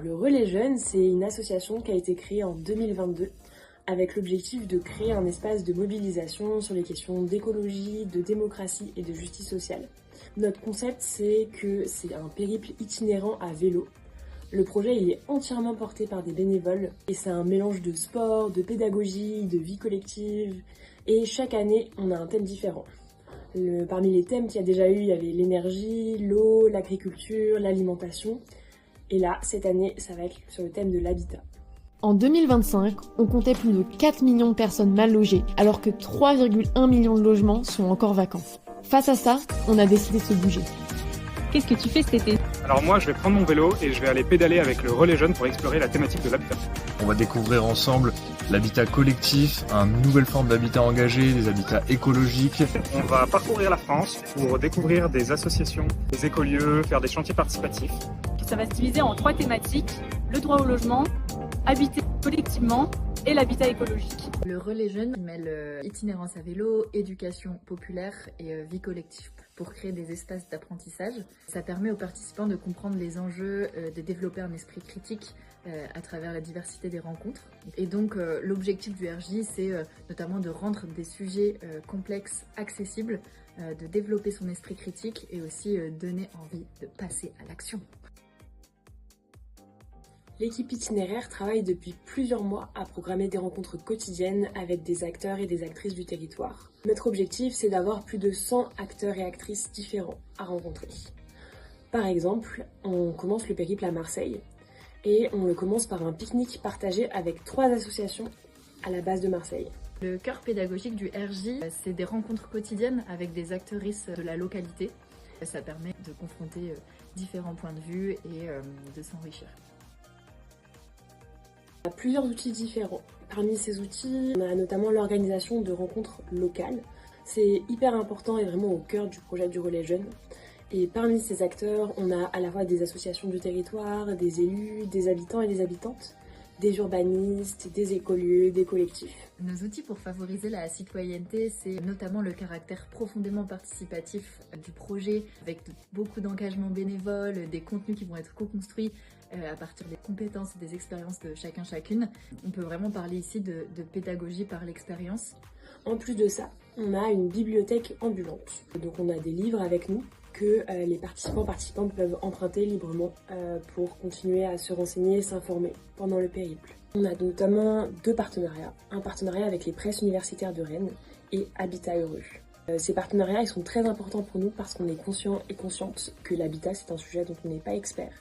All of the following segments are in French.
Le Relais Jeunes, c'est une association qui a été créée en 2022 avec l'objectif de créer un espace de mobilisation sur les questions d'écologie, de démocratie et de justice sociale. Notre concept, c'est que c'est un périple itinérant à vélo. Le projet, il est entièrement porté par des bénévoles et c'est un mélange de sport, de pédagogie, de vie collective. Et chaque année, on a un thème différent. Parmi les thèmes qu'il y a déjà eu, il y avait l'énergie, l'eau, l'agriculture, l'alimentation. Et là, cette année, ça va être sur le thème de l'habitat. En 2025, on comptait plus de 4 millions de personnes mal logées, alors que 3,1 millions de logements sont encore vacants. Face à ça, on a décidé de se bouger. Qu'est-ce que tu fais cet été? Alors moi, je vais prendre mon vélo et je vais aller pédaler avec le Relais Jeunes pour explorer la thématique de l'habitat. On va découvrir ensemble l'habitat collectif, une nouvelle forme d'habitat engagé, des habitats écologiques. On va parcourir la France pour découvrir des associations, des écolieux, faire des chantiers participatifs. Ça va se diviser en 3 thématiques: le droit au logement, habiter collectivement et l'habitat écologique. Le Relais Jeunes mêle itinérance à vélo, éducation populaire et vie collective pour créer des espaces d'apprentissage. Ça permet aux participants de comprendre les enjeux, de développer un esprit critique à travers la diversité des rencontres. Et donc l'objectif du RJ, c'est notamment de rendre des sujets complexes accessibles, de développer son esprit critique et aussi donner envie de passer à l'action. L'équipe itinéraire travaille depuis plusieurs mois à programmer des rencontres quotidiennes avec des acteurs et des actrices du territoire. Notre objectif, c'est d'avoir plus de 100 acteurs et actrices différents à rencontrer. Par exemple, on commence le périple à Marseille et on le commence par un pique-nique partagé avec 3 associations à la base de Marseille. Le cœur pédagogique du RJ, c'est des rencontres quotidiennes avec des actrices de la localité. Ça permet de confronter différents points de vue et de s'enrichir. Il y a plusieurs outils différents. Parmi ces outils, on a notamment l'organisation de rencontres locales. C'est hyper important et vraiment au cœur du projet du Relais Jeunes. Et parmi ces acteurs, on a à la fois des associations du territoire, des élus, des habitants et des habitantes, des urbanistes, des écolieux, des collectifs. Nos outils pour favoriser la citoyenneté, c'est notamment le caractère profondément participatif du projet, avec beaucoup d'engagement bénévole, des contenus qui vont être co-construits à partir des compétences et des expériences de chacune. On peut vraiment parler ici de pédagogie par l'expérience. En plus de ça, on a une bibliothèque ambulante. Donc on a des livres avec nous que les participantes peuvent emprunter librement pour continuer à se renseigner et s'informer pendant le périple. On a notamment 2 partenariats. Un partenariat avec les presses universitaires de Rennes et Habitat Heureux. Ces partenariats, ils sont très importants pour nous parce qu'on est conscient et consciente que l'habitat, c'est un sujet dont on n'est pas expert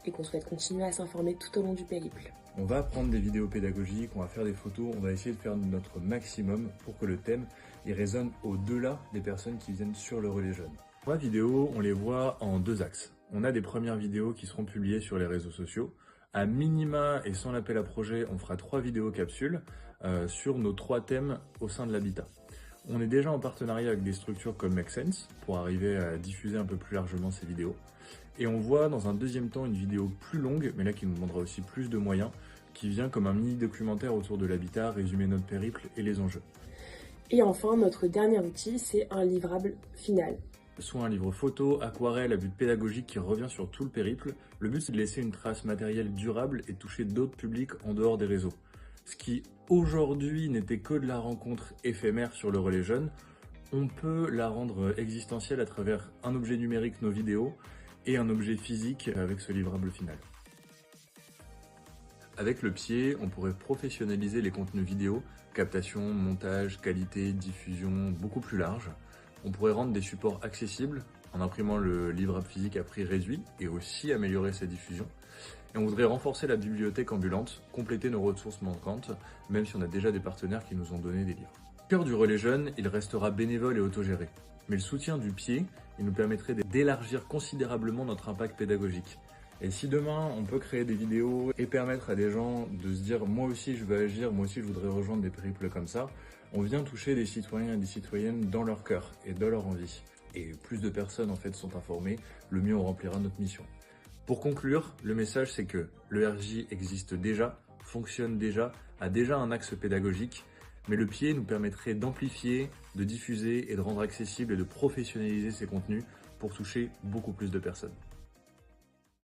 et qu'on souhaite continuer à s'informer tout au long du périple. On va prendre des vidéos pédagogiques, on va faire des photos, on va essayer de faire notre maximum pour que le thème il résonne au-delà des personnes qui viennent sur le Relais Jeunes. Les vidéos, on les voit en 2 axes. On a des premières vidéos qui seront publiées sur les réseaux sociaux. À minima et sans l'appel à projet, on fera 3 vidéos capsules sur nos 3 thèmes au sein de l'habitat. On est déjà en partenariat avec des structures comme Make Sense pour arriver à diffuser un peu plus largement ces vidéos. Et on voit dans un deuxième temps une vidéo plus longue, mais là qui nous demandera aussi plus de moyens, qui vient comme un mini-documentaire autour de l'habitat, résumer notre périple et les enjeux. Et enfin, notre dernier outil, c'est un livrable final. Soit un livre photo, aquarelle à but pédagogique qui revient sur tout le périple. Le but c'est de laisser une trace matérielle durable et toucher d'autres publics en dehors des réseaux. Ce qui aujourd'hui n'était que de la rencontre éphémère sur le Relais Jeunes, on peut la rendre existentielle à travers un objet numérique, nos vidéos, et un objet physique avec ce livrable final. Avec le pied, on pourrait professionnaliser les contenus vidéo, captation, montage, qualité, diffusion beaucoup plus large. On pourrait rendre des supports accessibles en imprimant le livrable physique à prix réduit et aussi améliorer sa diffusion. Et on voudrait renforcer la bibliothèque ambulante, compléter nos ressources manquantes, même si on a déjà des partenaires qui nous ont donné des livres. Le cœur du Relais Jeunes, il restera bénévole et autogéré. Mais le soutien du pied, il nous permettrait d'élargir considérablement notre impact pédagogique. Et si demain, on peut créer des vidéos et permettre à des gens de se dire « moi aussi je veux agir, moi aussi je voudrais rejoindre des périples comme ça », on vient toucher des citoyens et des citoyennes dans leur cœur et dans leur envie. Et plus de personnes en fait sont informées, le mieux on remplira notre mission. Pour conclure, le message c'est que le RJ existe déjà, fonctionne déjà, a déjà un axe pédagogique, mais le pied nous permettrait d'amplifier, de diffuser et de rendre accessible et de professionnaliser ces contenus pour toucher beaucoup plus de personnes.